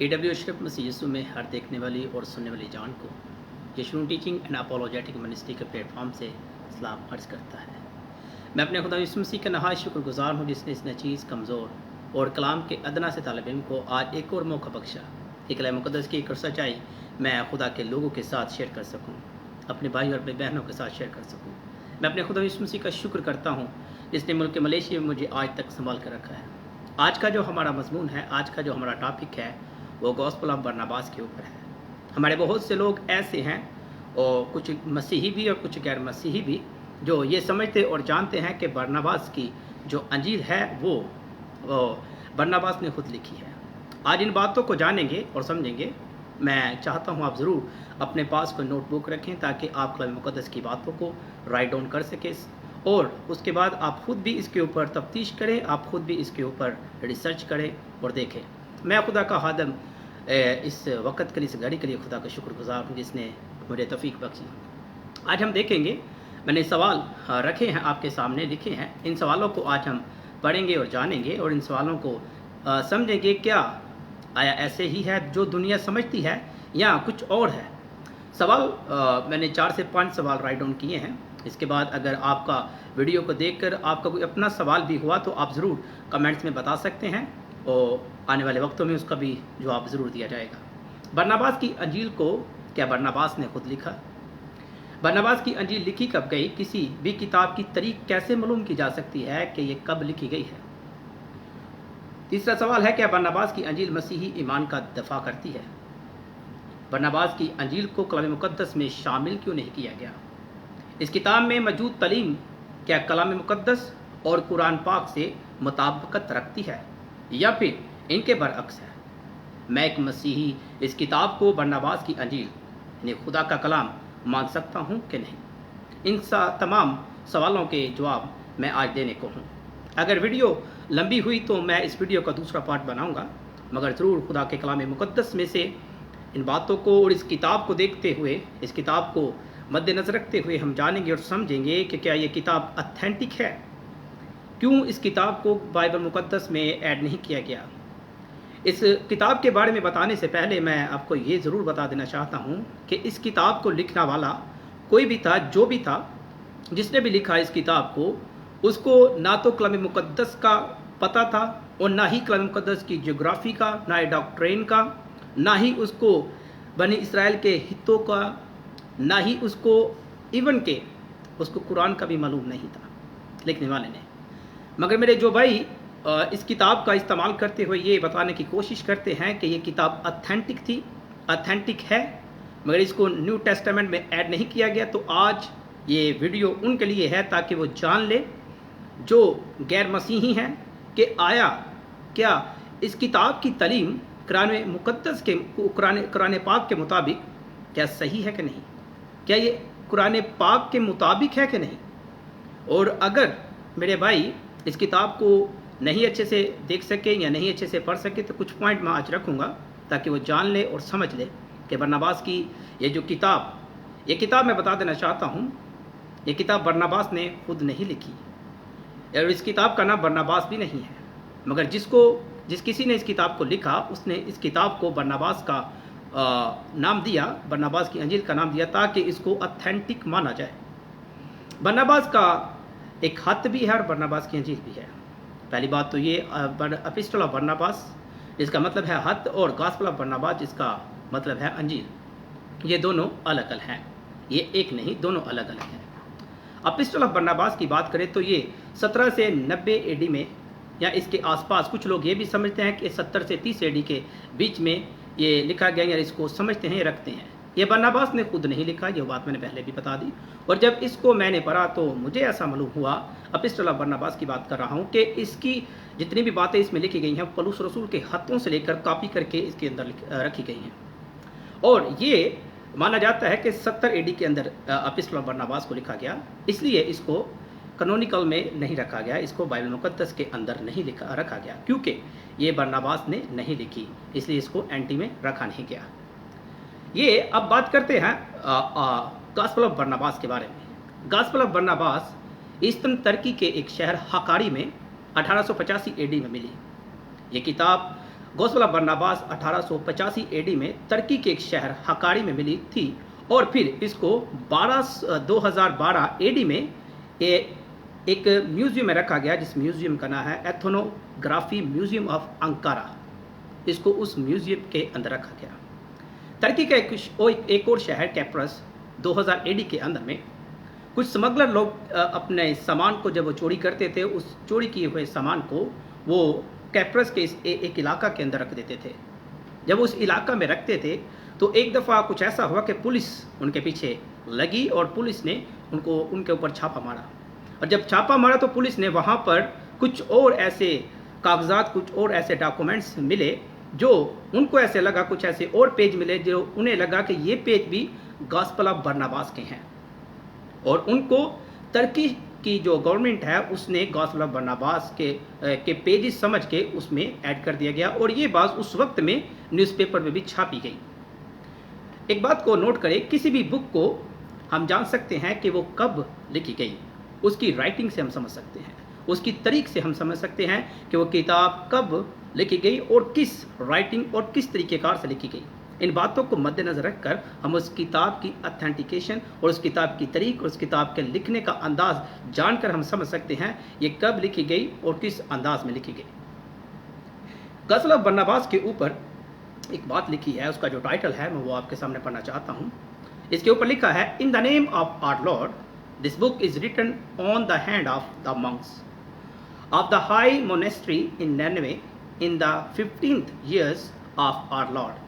AW Ashraf मसीह यीशु में हर देखने वाली और सुनने वाली जान को यीशु टीचिंग एंड अपोलोजेटिक मिनिस्ट्री के प्लेटफॉर्म से सलाम अर्ज करता है। मैं अपने खुदा यीशु मसीह का नहायत शुक्रगुजार हूँ जिसने इस नचीज़ कमज़ोर और कलाम के अदना से तालिब इल्म को आज एक और मौका बख्शा कि कलाम मुक़द्दस की एक और सच्चाई मैं खुदा के लोगों के साथ शेयर कर सकूँ, अपने भाई और अपने बहनों के साथ शेयर कर सकूँ। मैं अपने खुदा यीशु मसीह का शुक्र करता हूँ जिसने मुल्क मलेशिया में मुझे आज तक संभाल कर रखा है। आज का जो हमारा मजमून है, आज का जो हमारा टॉपिक है वो गॉस्पेल ऑफ बरनबास के ऊपर है। हमारे बहुत से लोग ऐसे हैं और कुछ मसीही भी और कुछ गैर मसीही भी जो ये समझते और जानते हैं कि बरनबास की जो अंजील है वो बरनबास ने खुद लिखी है। आज इन बातों को जानेंगे और समझेंगे। मैं चाहता हूँ आप ज़रूर अपने पास कोई नोटबुक रखें ताकि आप कलाम मुक़द्दस की बातों को राइट डाउन कर सकें और उसके बाद आप खुद भी इसके ऊपर तफ्तीश करें, आप खुद भी इसके ऊपर रिसर्च करें और देखें। मैं खुदा का खादम इस वक्त के लिए, इस घड़ी के लिए खुदा का शुक्रगुजार हूँ जिसने मुझे तौफीक बख्शी। आज हम देखेंगे, मैंने सवाल रखे हैं आपके सामने, लिखे हैं। इन सवालों को आज हम पढ़ेंगे और जानेंगे और इन सवालों को समझेंगे। क्या आया ऐसे ही है जो दुनिया समझती है या कुछ और है? सवाल मैंने 4 से 5 सवाल राइट डाउन किए हैं। इसके बाद अगर आपका वीडियो को देखकर आपका कोई अपना सवाल भी हुआ तो आप ज़रूर कमेंट्स में बता सकते हैं और आने वाले वक्तों में उसका भी जवाब ज़रूर दिया जाएगा। बरनबास की अंजील को क्या बरनबास ने खुद लिखा? बरनबास की अंजील लिखी कब गई? किसी भी किताब की तारीख कैसे मालूम की जा सकती है कि ये कब लिखी गई है? तीसरा सवाल है, क्या बरनबास की अंजील मसीही ईमान का दफा करती है? बरनबास की अंजील को कलाम मुक़द्दस में शामिल क्यों नहीं किया गया? इस किताब में मौजूद तालीम क्या कलाम मुक़द्दस और कुरान पाक से मुताबिकत रखती है या फिर इनके बरअक्स है? मैं एक मसीही इस किताब को बरनबास की अंजील यानी खुदा का कलाम मान सकता हूँ कि नहीं? इन तमाम सवालों के जवाब मैं आज देने को हूँ। अगर वीडियो लंबी हुई तो मैं इस वीडियो का दूसरा पार्ट बनाऊँगा, मगर ज़रूर खुदा के कलाम मुक़द्दस में से इन बातों को और इस किताब को देखते हुए, इस किताब को मद्देनज़र रखते हुए हम जानेंगे और समझेंगे कि क्या ये किताब ऑथेंटिक है। क्यों इस किताब को बाइबल मुक़द्दस में ऐड नहीं किया गया? इस किताब के बारे में बताने से पहले मैं आपको ये ज़रूर बता देना चाहता हूँ कि इस किताब को लिखने वाला कोई भी था, जो भी था, जिसने भी लिखा इस किताब को, उसको ना तो कलाम मुक़द्दस का पता था और ना ही कलाम मुक़द्दस की ज्योग्राफी का, ना ही डॉक्ट्रिन का, ना ही उसको बनी इसराइल के हितों का, ना ही उसको इवन के उसको कुरान का भी मालूम नहीं था लिखने वाले ने। मगर मेरे जो भाई इस किताब का इस्तेमाल करते हुए ये बताने की कोशिश करते हैं कि ये किताब ऑथेंटिक थी, ऑथेंटिक है, मगर इसको न्यू टेस्टामेंट में ऐड नहीं किया गया। तो आज ये वीडियो उनके लिए है ताकि वो जान ले जो गैर मसीही हैं कि आया क्या इस किताब की तालीम कुरान मुक़द्दस के कुरान पाक के मुताबिक क्या सही है कि नहीं? क्या ये कुरान पाक के मुताबिक है कि नहीं? और अगर मेरे भाई इस किताब को नहीं अच्छे से देख सके या नहीं अच्छे से पढ़ सके तो कुछ पॉइंट मैं आज रखूँगा ताकि वो जान ले और समझ ले कि बरनबास की ये जो किताब, ये किताब मैं बता देना चाहता हूँ, ये किताब बरनबास ने खुद नहीं लिखी और इस किताब का नाम बरनबास भी नहीं है। मगर जिस किसी ने इस किताब को लिखा उसने इस किताब को बरनबास का नाम दिया, बरनबास की अंजील का नाम दिया ताकि इसको ऑथेंटिक माना जाए। बरनबास का एक खत भी है और बरनबास की अंजील भी है। पहली बात तो ये एपिस्टल ऑफ बरनबास जिसका मतलब है खत और गॉस्पेल ऑफ बरनबास जिसका मतलब है अंजील, ये दोनों अलग अलग हैं, ये एक नहीं, दोनों अलग अलग हैं। एपिस्टल ऑफ बरनबास की बात करें तो ये 17 से 90 एडी में या इसके आसपास, कुछ लोग ये भी समझते हैं कि 70 से 30 एडी के बीच में ये लिखा गया या इसको समझते हैं, रखते हैं। ये बरनबास ने खुद नहीं लिखा, ये बात मैंने पहले भी बता दी। और जब इसको मैंने पढ़ा तो मुझे ऐसा मालूम हुआ, एपिस्टल ऑफ बरनबास की बात कर रहा हूँ, कि इसकी जितनी भी बातें इसमें लिखी गई हैं पौलुस रसूल के हाथों से लेकर कॉपी करके इसके अंदर रखी गई हैं। और ये माना जाता है कि 70 एडी के अंदर एपिस्टल ऑफ बरनबास को लिखा गया, इसलिए इसको कैनोनिकल में नहीं रखा गया, इसको बाइबल मुक़द्दस के अंदर नहीं रखा गया क्योंकि ये बरनबास ने नहीं लिखी, इसलिए इसको एंटी में रखा नहीं गया। ये अब बात करते हैं गॉस्पेल ऑफ बरनबास के बारे में। गॉस्पेल ऑफ बरनबास ईस्टर्न तुर्की के एक शहर हकारी में 1885 एडी में मिली। ये किताब गॉस्पेल ऑफ बरनबास 1885 एडी में तुर्की के एक शहर हकारी में मिली थी और फिर इसको 2012 एडी में एक म्यूजियम में रखा गया, जिस म्यूजियम का नाम है एथनोग्राफी म्यूजियम ऑफ अंकारा। इसको उस म्यूजियम के अंदर रखा गया। तुर्की का एक और शहर कैप्रोस 2000 एडी के अंदर में कुछ स्मगलर लोग अपने सामान को जब वो चोरी करते थे, उस चोरी किए हुए सामान को वो कैप्रोस के एक इलाका के अंदर रख देते थे। जब उस इलाका में रखते थे तो एक दफ़ा कुछ ऐसा हुआ कि पुलिस उनके पीछे लगी और पुलिस ने उनके ऊपर छापा मारा। और जब छापा मारा तो पुलिस ने वहाँ पर कुछ और ऐसे कागजात, कुछ और ऐसे डॉक्यूमेंट्स मिले जो उनको ऐसे लगा, कुछ ऐसे और पेज मिले जो उन्हें लगा कि ये पेज भी गॉस्पेल ऑफ बरनबास के हैं। और उनको तुर्की की जो गवर्नमेंट है उसने गॉस्पेल ऑफ बरनबास के पेजेस समझ के उसमें ऐड कर दिया गया और ये बात उस वक्त में न्यूज़पेपर में भी छापी गई। एक बात को नोट करें, किसी भी बुक को हम जान सकते हैं कि वो कब लिखी गई, उसकी राइटिंग से हम समझ सकते हैं, उसकी तारीख से हम समझ सकते हैं कि वो किताब कब लिखी गई और किस राइटिंग और किस तरीक़ेकार से लिखी गई। इन बातों को मद्देनज़र रखकर हम उस किताब की ऑथेंटिकेशन और उस किताब की तारीख और उस किताब के लिखने का अंदाज़ जानकर हम समझ सकते हैं ये कब लिखी गई और किस अंदाज में लिखी गई। गॉस्पेल ऑफ बरनबास के ऊपर एक बात लिखी है, उसका जो टाइटल है मैं वो आपके सामने पढ़ना चाहता हूँ। इसके ऊपर लिखा है, in the name of our lord this book is written on the hand of the monks of the high monastery in Nineveh in the 15th years of our lord.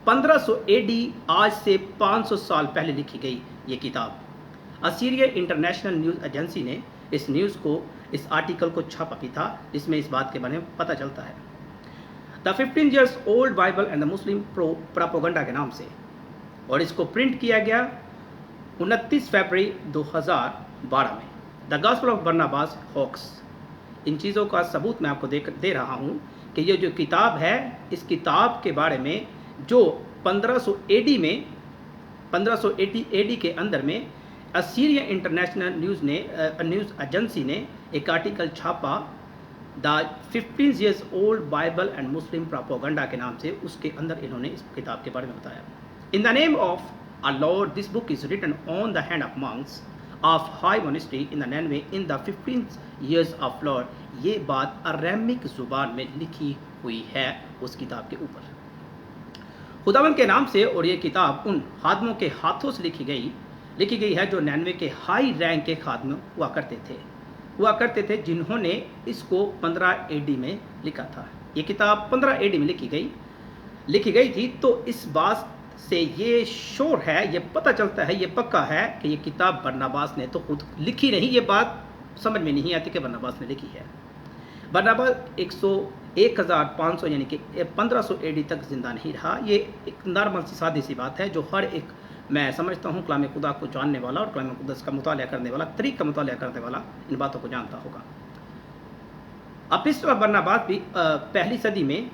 1500 AD, आज से 500 साल पहले लिखी गई ये किताब। असीरिया इंटरनेशनल न्यूज़ एजेंसी ने इस आर्टिकल को छापा भी था, जिसमें इस बात के बारे में पता चलता है। The 15 years old Bible and the Muslim propaganda के नाम से, और इसको प्रिंट किया गया 29 फरवरी 2012 में। The gospel of Barnabas hoax. इन चीज़ों का सबूत मैं आपको दे रहा हूँ कि ये जो किताब है, इस किताब के बारे में जो 1500 एडी के अंदर में असीरिया इंटरनेशनल न्यूज़ एजेंसी ने एक आर्टिकल छापा, the 15 years old Bible and Muslim propaganda के नाम से। उसके अंदर इन्होंने इस किताब के बारे में बताया। In the name of our lord this book is written on the hand of monks of high monastery in the Nineveh in the 15th years of lord. ये बात अरामिक जुबान में लिखी हुई है उस किताब के ऊपर, खुदावंद के नाम से। और ये किताब उन खादमों के हाथों से लिखी गई है जो नैनवे के हाई रैंक के खादम हुआ करते थे जिन्होंने इसको 15 एडी में लिखा था। ये किताब 15 एडी में लिखी गई थी। तो इस बात से ये श्योर है, ये पता चलता है, ये पक्का है कि ये किताब बरनबास ने तो खुद लिखी नहीं। ये बात समझ में नहीं आती कि बरनबास ने लिखी है। बरनबास 1500 यानी कि 1500 एडी तक जिंदा नहीं रहा। ये एक नॉर्मल सी सादी सी बात है जो हर एक, मैं समझता हूँ, कलाम खुदा को जानने वाला और कलाम मुक़द्दस का मुतालिया करने वाला, तरीक़ का मुतालिया करने वाला इन बातों को जानता होगा। एपिस्टल ऑफ बरनबास भी पहली सदी में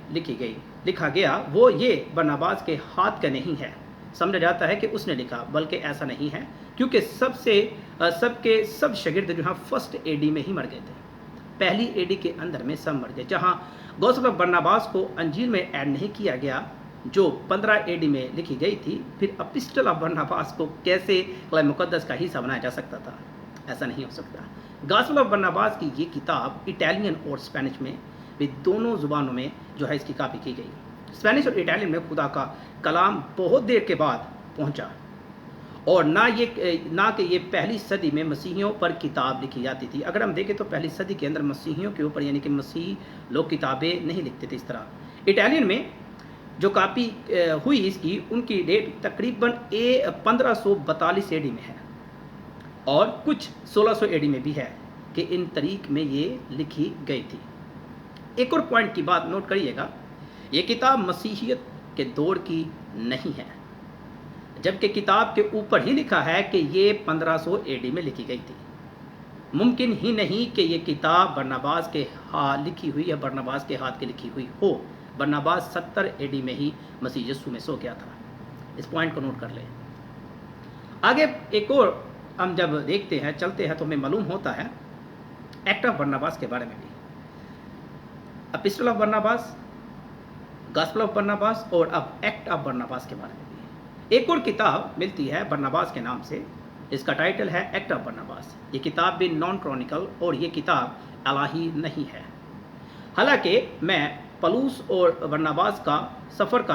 लिखा गया। वो ये बरनबास के हाथ का नहीं है, समझा जाता है कि उसने लिखा, बल्कि ऐसा नहीं है, क्योंकि सब शागिर्द जो हैं फर्स्ट एडी में ही मर गए थे। पहली एडी के अंदर में सब मर गए। जहाँ गॉस्पेल ऑफ बरनबास को अंजील में ऐड नहीं किया गया जो 15 एडी में लिखी गई थी, फिर एपिस्टल ऑफ बरनबास को कैसे कलाम मुक़द्दस का हिस्सा बनाया जा सकता था? ऐसा नहीं हो सकता। गॉस्पेल ऑफ बरनबास की ये किताब इटालियन और स्पेनिश में भी दोनों ज़ुबानों में जो है इसकी कापी की गई। स्पेनिश और इटालियन में खुदा का कलाम बहुत देर के बाद पहुंचा, और ना कि ये पहली सदी में मसीहियों पर किताब लिखी जाती थी। अगर हम देखें तो पहली सदी के अंदर मसीहियों के ऊपर, यानी कि मसीह लोग किताबें नहीं लिखते थे इस तरह। इटालियन में जो कापी हुई इसकी, उनकी डेट तकरीबन 1542 एडी में है और कुछ 1600 एडी में भी है कि इन तारीख में ये लिखी गई थी। एक और पॉइंट की बात नोट करिएगा, ये किताब मसीहियत के दौर की नहीं है, जबकि किताब के ऊपर ही लिखा है कि ये 1500 एडी में लिखी गई थी। मुमकिन ही नहीं कि ये किताब बरनबास के हाथ लिखी हुई या बरनबास के हाथ की लिखी हुई हो। बरनबास 70 एडी में ही मसीह यीशु में सो गया था। इस पॉइंट को नोट कर लें। आगे एक और हम जब देखते हैं, चलते हैं, तो हमें मालूम होता है एक्ट ऑफ बरनबास के बारे में भी। Epistle of Barnabas gospel of Barnabas और अब एक्ट ऑफ बरनबास के बारे में भी। एक और किताब मिलती है बरनबास के नाम से, इसका टाइटल है एक्ट ऑफ बरनबास। ये किताब भी नॉन क्रॉनिकल और ये किताब अलाही नहीं है। हालांकि मैं पलूस और बरनबास का सफ़र का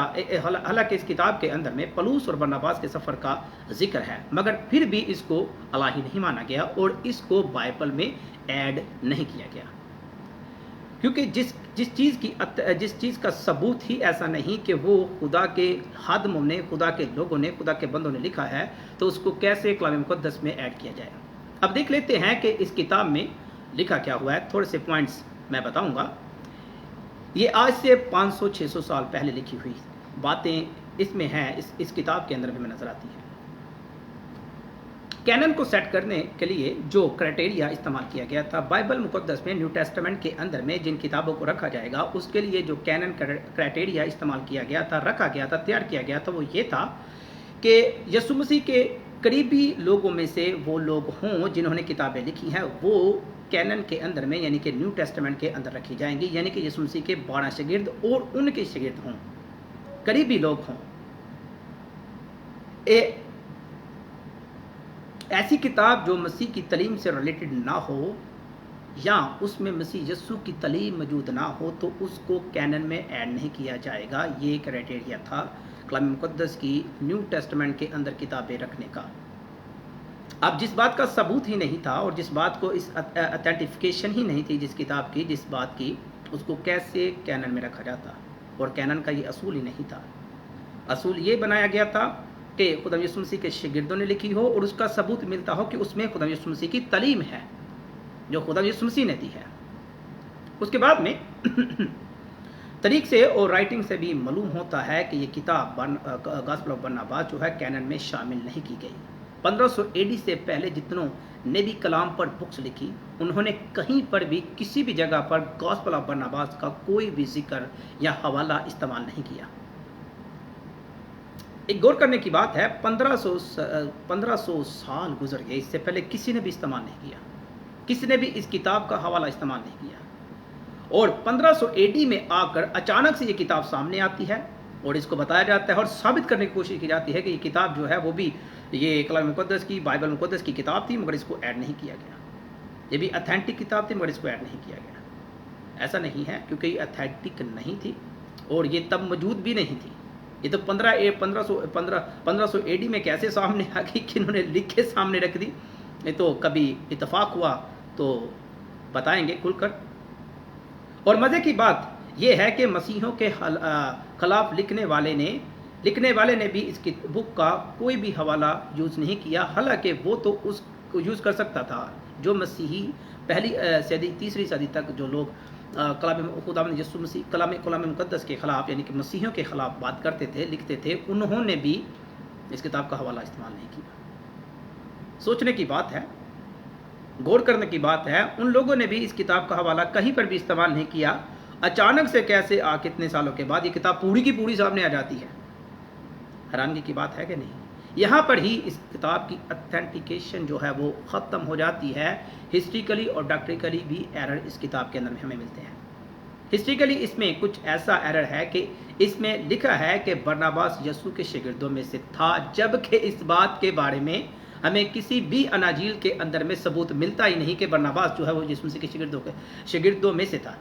हालांकि इस किताब के अंदर में पलूस और बरनबास के सफ़र का जिक्र है, मगर फिर भी इसको अलाही नहीं माना गया और इसको बाइबल में ऐड नहीं किया गया, क्योंकि जिस चीज़ का सबूत ही ऐसा नहीं कि वो खुदा के हादमों ने, खुदा के लोगों ने, खुदा के बंदों ने लिखा है, तो उसको कैसे कलाम मुक़द्दस में ऐड किया जाए। अब देख लेते हैं कि इस किताब में लिखा क्या हुआ है। थोड़े से पॉइंट्स मैं बताऊंगा। ये आज से 500-600 साल पहले लिखी हुई बातें इसमें हैं, इस किताब के अंदर भी नजर आती है। कैनन को सेट करने के लिए जो क्राइटेरिया इस्तेमाल किया गया था बाइबल मुक़द्दस में, न्यू टेस्टामेंट के अंदर में जिन किताबों को रखा जाएगा, उसके लिए जो कैनन क्राइटेरिया इस्तेमाल किया गया था, रखा गया था, तैयार किया गया था, वो ये था कि यीशु मसीह के करीबी लोगों में से वो लोग हों जिन्होंने किताबें लिखी हैं, वो कैनन के अंदर में यानी कि न्यू टेस्टामेंट के अंदर रखी जाएंगी, यानी कि यीशु मसीह के 12 शागिर्द और उनके शागिर्द हों, करीबी लोग हों। ऐसी किताब जो मसीह की तलीम से रिलेटेड ना हो या उसमें मसीह यीशु की तलीम मौजूद ना हो, तो उसको कैनन में ऐड नहीं किया जाएगा। ये क्राइटेरिया था कलाम मुक़द्दस की न्यू टेस्टामेंट के अंदर किताबें रखने का। अब जिस बात का सबूत ही नहीं था और जिस बात को इस अथेंटिफिकेशन ही नहीं थी जिस किताब की, जिस बात की, उसको कैसे कैनन में रखा जाता। और कैनन का ये असूल ही नहीं था। असूल ये बनाया गया था कि खुदा यीशु मसीह के शागिर्दों ने लिखी हो और उसका सबूत मिलता हो कि उसमें खुदा यीशु मसीह की तलीम है जो खुदा यीशु मसीह ने दी है। उसके बाद में तरीक से और राइटिंग से भी मालूम होता है कि ये किताब गॉस्पेल ऑफ बरनबास जो है कैनन में शामिल नहीं की गई। 1500 एडी से पहले जितनों ने भी कलाम पर बुक्स लिखी, उन्होंने कहीं पर भी किसी भी जगह पर गॉस्पेल ऑफ बरनबास का कोई भी जिक्र या हवाला इस्तेमाल नहीं किया। एक गौर करने की बात है, 1500 साल गुजर गए, इससे पहले किसी ने भी इस्तेमाल नहीं किया, किसी ने भी इस किताब का हवाला इस्तेमाल नहीं किया। और 1500 एडी में आकर अचानक से ये किताब सामने आती है और इसको बताया जाता है और साबित करने की कोशिश की जाती है कि ये किताब जो है वो भी ये कलाम मुक़द्दस की, बाइबल मुक़द्दस की किताब थी, मगर इसको ऐड नहीं किया गया। ये भी अथेंटिक किताब थी, मगर इसको ऐड नहीं किया गया। ऐसा नहीं है, क्योंकि ये अथेंटिक नहीं थी और ये तब मौजूद भी नहीं थी। ये तो 1500 एडी में कैसे सामने आ गई, किन्होंने लिख के सामने रख दी, ये तो कभी इत्तेफाक हुआ तो बताएंगे खुलकर। और मज़े की बात यह है कि मसीहों के खिलाफ लिखने वाले ने भी इसकी बुक का कोई भी हवाला यूज़ नहीं किया, हालांकि वो तो उसको यूज़ कर सकता था। जो मसीही पहली सदी, तीसरी सदी तक जो लोग खुदावंद यीशु मसीह कलाम मुक़द्दस के ख़िलाफ़ यानी कि मसीहियों के ख़िलाफ़ बात करते थे, लिखते थे, उन्होंने भी इस किताब का हवाला इस्तेमाल नहीं किया। सोचने की बात है, गौर करने की बात है, उन लोगों ने भी इस किताब का हवाला कहीं पर भी इस्तेमाल नहीं किया। अचानक से कैसे कितने सालों के बाद ये किताब पूरी की पूरी सामने आ जाती है। हैरानगी की बात है कि नहीं। यहाँ पर ही इस किताब की अथेंटिकेशन जो है वो ख़त्म हो जाती है। हिस्ट्रिकली और डॉक्ट्रिकली भी एरर इस किताब के अंदर में हमें मिलते हैं। हिस्ट्रिकली इसमें कुछ ऐसा एरर है कि इसमें लिखा है कि बरनबास यीशु के शागिर्दों में से था, जबकि इस बात के बारे में हमें किसी भी अनाजील के अंदर में सबूत मिलता ही नहीं कि बरनबास जो है वो यीशु मसीह के शागिर्दों में से था।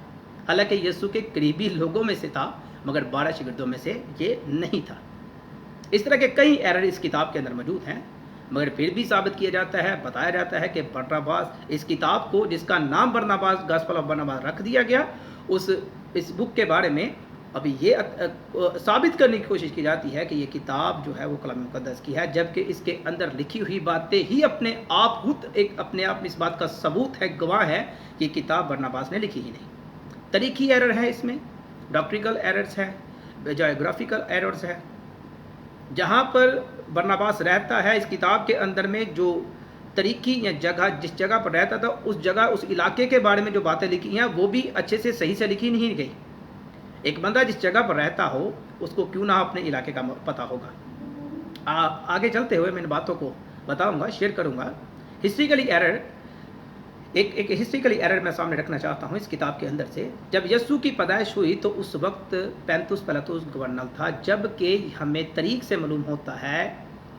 हालांकि यीशु के करीबी लोगों में से था, मगर 12 शागिर्दों में से ये नहीं था। इस तरह के कई एरर इस किताब के अंदर मौजूद हैं, मगर फिर भी साबित किया जाता है, बताया जाता है कि बरनबास, इस किताब को जिसका नाम बरनबास, गॉस्पेल ऑफ बरनबास रख दिया गया, इस बुक के बारे में अभी ये साबित करने की कोशिश की जाती है कि ये किताब जो है वो कलाम मुक़द्दस की है, जबकि इसके अंदर लिखी हुई बातें ही अपने आप अपने आप में इस बात का सबूत है, गवाह है कि किताब बरनबास ने लिखी ही नहीं। तरीकी एरर है इसमें, डॉक्ट्रिकल एरर्स है, जोग्राफिकल एरर्स है। जहाँ पर बरनबास रहता है इस किताब के अंदर में, जो तरीकी या जगह, जिस जगह पर रहता था उस जगह, उस इलाके के बारे में जो बातें लिखी हैं वो भी अच्छे से सही से लिखी नहीं गई। एक बंदा जिस जगह पर रहता हो उसको क्यों ना अपने इलाके का पता होगा। आगे चलते हुए मैं इन बातों को बताऊंगा, शेयर करूंगा। हिस्ट्रिकली एरर ایک ہسٹریکلی ایرر میں سامنے رکھنا چاہتا ہوں اس کتاب کے اندر سے. جب یسوع کی پیدائش ہوئی تو اس وقت پینتوس پلاطوس گورنر تھا، جبکہ ہمیں تاریخ سے معلوم ہوتا ہے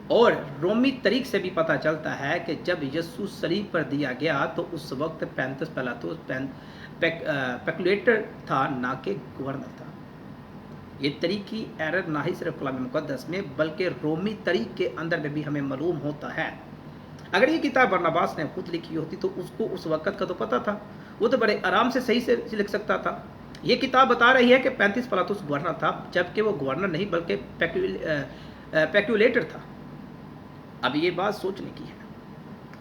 اور رومی تاریخ سے بھی پتہ چلتا ہے کہ جب یسوع صلیب پر دیا گیا تو اس وقت پینتوس پلاطوس پیکولیٹر تھا، نہ کہ گورنر تھا. یہ تاریخی ایرر نہ ہی صرف کلام مقدس میں بلکہ رومی تاریخ کے اندر میں بھی ہمیں معلوم ہوتا ہے. اگر یہ کتاب برناباس نے خود لکھی ہوتی تو اس کو اس وقت کا تو پتہ تھا، وہ تو بڑے آرام سے صحیح سے لکھ سکتا تھا. یہ کتاب بتا رہی ہے کہ 35 پلاطوس گورنر تھا، جبکہ وہ گورنر نہیں بلکہ پیکولیٹر تھا. اب یہ بات سوچنے کی ہے.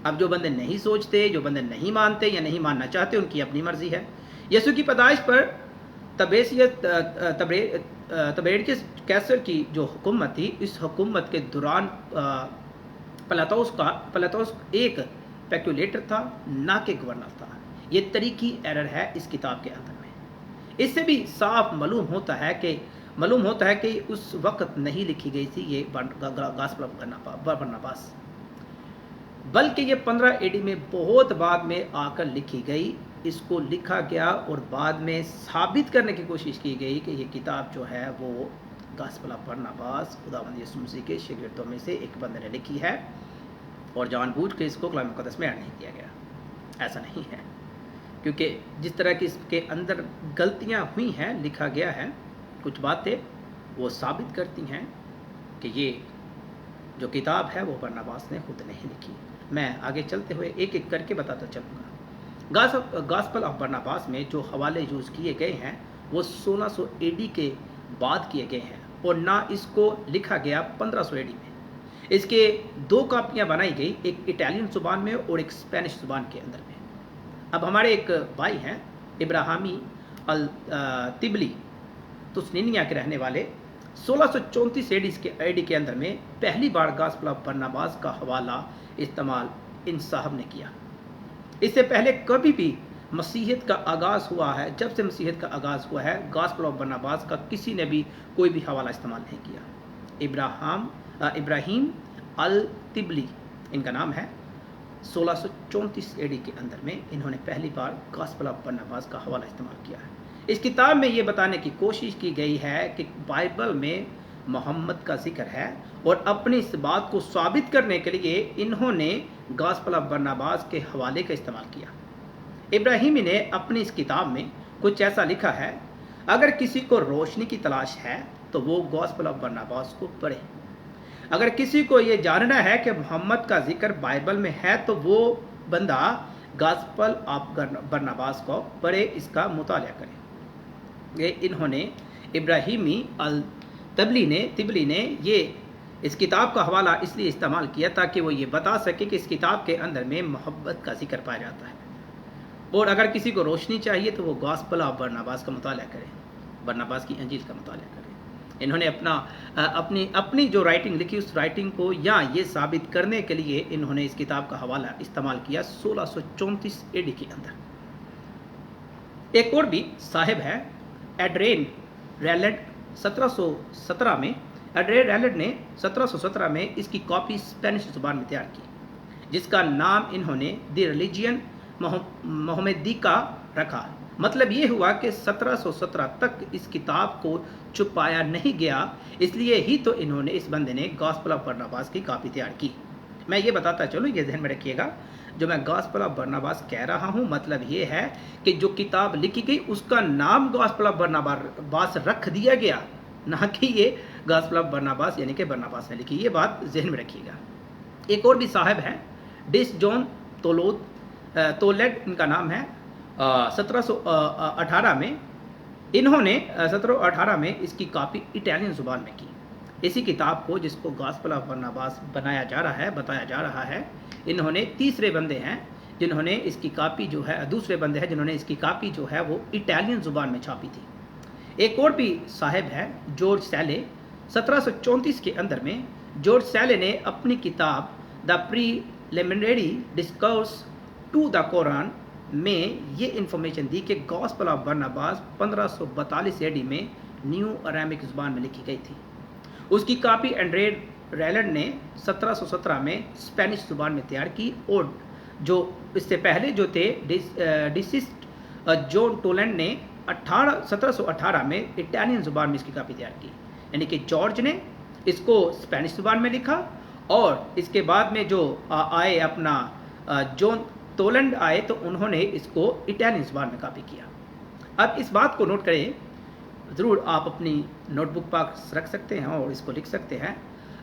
اب جو بندے نہیں سوچتے، جو بندے نہیں مانتے یا نہیں ماننا چاہتے، ان کی اپنی مرضی ہے. یسوع کی پیدائش پر تبریڈیس کیسر کی جو حکومت تھی، اس حکومت کے دوران پلاطوس ایک پیکولیٹر تھا، نہ کہ گورنر تھا. یہ تاریخی ایرر ہے اس کتاب کے اندر میں. اس سے بھی صاف معلوم ہوتا ہے کہ اس وقت نہیں لکھی گئی تھی یہ گاسپل آف برناباس، بلکہ یہ 15 AD میں بہت بعد میں آ کر لکھی گئی. اس کو لکھا گیا اور بعد میں ثابت کرنے کی کوشش کی گئی کہ یہ کتاب جو ہے وہ گاسپل آف برناباس خداوند یسوع مسیح کے شاگردوں میں سے ایک بندے نے لکھی ہے، اور جان بوجھ کے اس کو کلام مقدس میں ایڈ نہیں کیا گیا. ایسا نہیں ہے، کیونکہ جس طرح کی اس کے اندر غلطیاں ہوئی ہیں، لکھا گیا ہے، کچھ باتیں وہ ثابت کرتی ہیں کہ یہ جو کتاب ہے وہ برناباس نے خود نہیں لکھی. میں آگے چلتے ہوئے ایک ایک کر کے بتاتا چلوں گا. گاسپل آف برناباس میں جو حوالے یوز کیے گئے ہیں وہ 1600 AD کے بعد کیے گئے ہیں، اور نہ اس کو لکھا گیا 1500 AD میں. اس کے 2 کاپیاں بنائی گئی، ایک اٹالین زبان میں اور ایک اسپینش زبان کے اندر میں. اب ہمارے ایک بھائی ہیں ابراہیمی الطبلی، تسنینیا کے رہنے والے، 1634 AD کے اندر میں پہلی بار گاسپل آف برناباس کا حوالہ استعمال ان صاحب نے کیا. اس سے پہلے کبھی بھی مسیحیت کا آغاز ہوا ہے، جب سے مسیحیت کا آغاز ہوا ہے گاسپل آف برناباس کا کسی نے بھی کوئی بھی حوالہ استعمال نہیں کیا. ابراہیم الطبلی ان کا نام ہے. 1634 AD کے اندر میں انہوں نے پہلی بار گاسپل آف برناباس کا حوالہ استعمال کیا ہے. اس کتاب میں یہ بتانے کی کوشش کی گئی ہے کہ بائبل میں محمد کا ذکر ہے، اور اپنی اس بات کو ثابت کرنے کے لیے انہوں نے گاسپل آف برناباس کے حوالے کا استعمال کیا. ابراہیمی نے اپنی اس کتاب میں کچھ ایسا لکھا ہے: اگر کسی کو روشنی کی تلاش ہے تو وہ گاسپل آف برناباس کو پڑھے. اگر کسی کو یہ جاننا ہے کہ محمد کا ذکر بائبل میں ہے تو وہ بندہ گاسپل آف برناباس کو پڑھے، اس کا مطالعہ کرے. یہ انہوں نے ابراہیمی الطبلی نے یہ اس کتاب کا حوالہ اس لیے استعمال کیا تاکہ وہ یہ بتا سکے کہ اس کتاب کے اندر میں محبت کا ذکر پایا جاتا ہے، اور اگر کسی کو روشنی چاہیے تو وہ گاسپل آف برناباس کا مطالعہ کرے، برناباس کی انجیل کا مطالعہ کرے. انہوں نے اپنی جو رائٹنگ لکھی، اس رائٹنگ کو یا یہ ثابت کرنے کے لیے انہوں نے اس کتاب کا حوالہ استعمال کیا 1634 AD کے اندر. ایک اور بھی صاحب ہے ایڈرین ریلڈ، 1717 میں ایڈرین ریلڈ نے 1717 میں اس کی کاپی اسپینش زبان میں تیار کی، جس کا نام انہوں نے دی ریلیجین محمدی کا رکھا. مطلب یہ ہوا کہ 1717 تک اس کتاب کو چھپایا نہیں گیا، اس لیے ہی تو انہوں نے اس بندے نے گاسپل آف برناباس کی کاپی تیار کی. میں یہ بتاتا چلوں، یہ ذہن میں رکھیے گا، جو میں گاسپل آف برناباس کہہ رہا ہوں مطلب یہ ہے کہ جو کتاب لکھی گئی اس کا نام گاسپل آف برناباس رکھ دیا گیا، نہ کہ یہ گاسپل آف برناباس یعنی کہ برناباس نے لکھی. یہ بات ذہن میں رکھیے گا. ایک اور بھی صاحب ہے ڈس جون تولیڈ ان کا نام ہے. 1718 میں انہوں نے 1718 میں اس کی کاپی اٹالین زبان میں کی. اسی کتاب کو جس کو گاسپل آف برناباس بتایا جا رہا ہے، انہوں نے دوسرے بندے ہیں جنہوں نے اس کی کاپی جو ہے وہ اٹالین زبان میں چھاپی تھی. ایک اور بھی صاحب ہے جارج سیلے. 1734 کے اندر میں جارج سیلے نے اپنی کتاب دا پریلیمنری ڈسکورس ٹو دا قرآن میں یہ انفارمیشن دی کہ گاسپل آف برناباس 1542 AD میں نیو ارامیک زبان میں لکھی گئی تھی. اس کی کاپی اینڈریڈ ریلڈ نے 1717 میں اسپینش زبان میں تیار کی، اور جو اس سے پہلے جو تھے ڈسسٹ جون ٹولینڈ نے 1718 میں اٹالین زبان میں اس کی کاپی تیار کی، یعنی کہ جارج نے اس کو اسپینش زبان میں لکھا، اور اس کے بعد میں جو آئے اپنا جون ٹولینڈ آئے تو انہوں نے اس کو اٹالین زبان میں کاپی کیا۔ اب اس بات کو نوٹ کریں، ضرور آپ اپنی نوٹ بک پاس رکھ سکتے ہیں اور اس کو لکھ سکتے ہیں،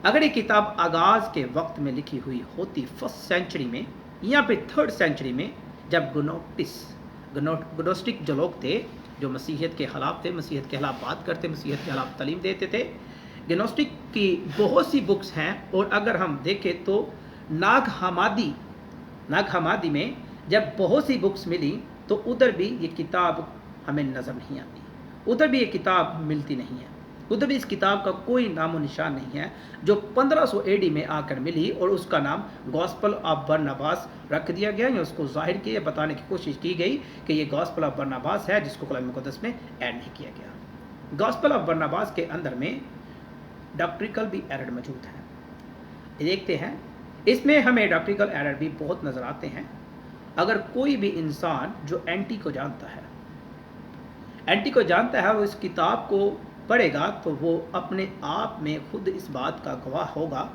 اگر یہ کتاب آغاز کے وقت میں لکھی ہوئی ہوتی 1st سینچری میں یا پھر 3rd سینچری میں، جب گنوسٹک جو لوگ تھے جو مسیحیت کے خلاف تھے، مسیحیت کے خلاف بات کرتے، مسیحیت کے خلاف تعلیم دیتے تھے، گنوسٹک کی بہت سی بکس ہیں، اور اگر ہم دیکھیں تو ناگ حمادی میں جب بہت سی بکس ملی تو ادھر بھی یہ کتاب ہمیں نظر نہیں آتی، ادھر بھی یہ کتاب ملتی نہیں ہے، ادھر بھی اس کتاب کا کوئی نام و نشان نہیں ہے، جو 1500 AD میں آ کر ملی اور اس کا نام گاسپل آف برناباس رکھ دیا گیا، یا اس کو ظاہر کیا، بتانے کی کوشش کی گئی کہ یہ گاسپل آف برناباس ہے، جس کو کلام مقدس میں ایڈ نہیں کیا گیا۔ گاسپل آف برناباس کے اندر میں ڈاکٹریکل بھی ایرر موجود ہے، دیکھتے ہیں اس میں ہمیں ڈاکٹریکل ایرر بھی بہت نظر آتے ہیں۔ اگر کوئی بھی انسان جو اینٹی کو جانتا ہے وہ اس کتاب کو پڑھے گا تو وہ اپنے آپ میں خود اس بات کا گواہ ہوگا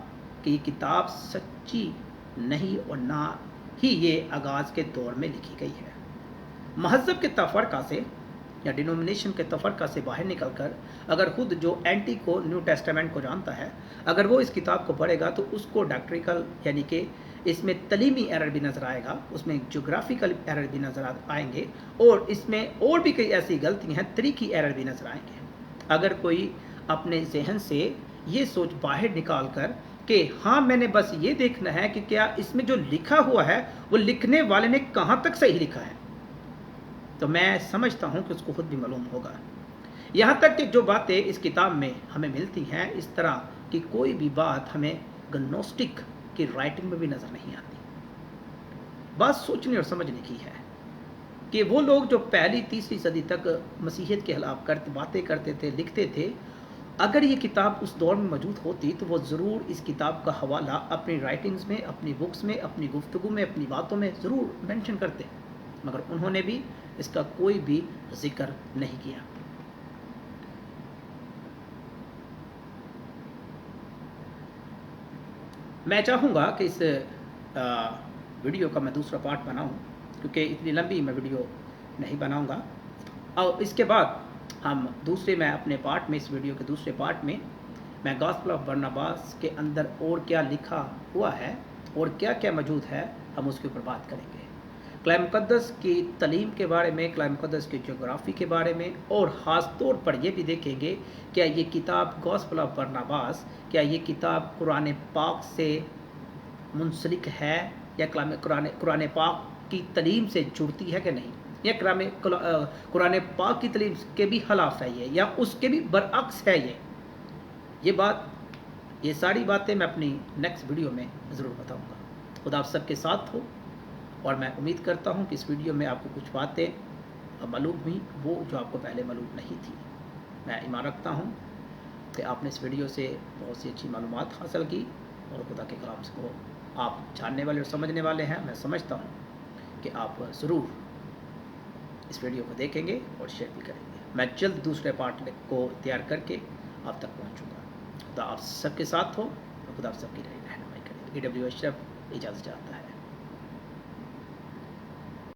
کہ یہ کتاب سچی نہیں، اور نہ ہی یہ آغاز کے دور میں لکھی گئی ہے۔ مہذب کے تفرقہ سے یا ڈینومینیشن کے تفرقہ سے باہر نکل کر اگر خود جو اینٹی کو نیو ٹیسٹامنٹ کو جانتا ہے، اگر وہ اس کتاب کو پڑھے گا تو اس کو ڈاکٹریکل یعنی کہ اس میں تعلیمی ایرر بھی نظر آئے گا، اس میں جغرافیکل ایرر بھی نظر آئیں گے، اور اس میں اور بھی کئی ایسی غلطیاں ہیں، طریقی ایرر بھی نظر آئیں گے۔ اگر کوئی اپنے ذہن سے یہ سوچ باہر نکال کر کہ ہاں میں نے بس یہ دیکھنا ہے کہ کیا اس میں جو لکھا ہوا ہے وہ لکھنے والے نے کہاں تک صحیح لکھا ہے، تو میں سمجھتا ہوں کہ اس کو خود بھی معلوم ہوگا۔ یہاں تک کہ جو باتیں اس کتاب میں ہمیں ملتی ہیں، اس طرح کی کوئی بھی بات ہمیں گنوسٹک کی رائٹنگ میں بھی نظر نہیں آتی۔ بات سوچنے اور سمجھنے کی ہے کہ وہ لوگ جو پہلی 3 صدی تک مسیحیت کے خلاف باتیں کرتے تھے، لکھتے تھے، اگر یہ کتاب اس دور میں موجود ہوتی تو وہ ضرور اس کتاب کا حوالہ اپنی رائٹنگز میں، اپنی بکس میں، اپنی گفتگو میں، اپنی باتوں میں ضرور مینشن کرتے، مگر انہوں نے بھی اس کا کوئی بھی ذکر نہیں کیا۔ میں چاہوں گا کہ اس ویڈیو کا میں دوسرا پارٹ بناؤں، کیونکہ اتنی لمبی میں ویڈیو نہیں بناؤں گا، اور اس کے بعد ہم میں اپنے پارٹ میں، اس ویڈیو کے دوسرے پارٹ میں میں گاسپل آف برناباس کے اندر اور کیا لکھا ہوا ہے اور کیا کیا موجود ہے، ہم اس کے اوپر بات کریں گے۔ کلام مقدس کی تعلیم کے بارے میں، کلام مقدس کی جغرافی کے بارے میں، اور خاص طور پر یہ بھی دیکھیں گے کیا یہ کتاب گاسپل آف برناباس، کیا یہ کتاب قرآن پاک سے منسلک ہے، یا قرآن پاک کی تعلیم سے جڑتی ہے کہ نہیں، یا قرآن پاک کی تعلیم کے بھی خلاف ہے یہ، یا اس کے بھی برعکس ہے یہ ساری باتیں میں اپنی نیکسٹ ویڈیو میں ضرور بتاؤں گا۔ خدا آپ سب کے ساتھ ہو، اور میں امید کرتا ہوں کہ اس ویڈیو میں آپ کو کچھ باتیں معلوم ہوئی، وہ جو آپ کو پہلے معلوم نہیں تھی۔ میں ایمان رکھتا ہوں کہ آپ نے اس ویڈیو سے بہت سی اچھی معلومات حاصل کی، اور خدا کے کلام کو آپ جاننے والے اور سمجھنے والے ہیں۔ میں سمجھتا ہوں کہ آپ ضرور اس ویڈیو کو دیکھیں گے اور شیئر بھی کریں گے۔ میں جلد دوسرے پارٹ کو تیار کر کے آپ تک پہنچوں گا۔ خدا آپ سب کے ساتھ ہو، اور خدا آپ سب کی رہنمائی کرے۔ AW اشرف اجازت چاہتا ہے۔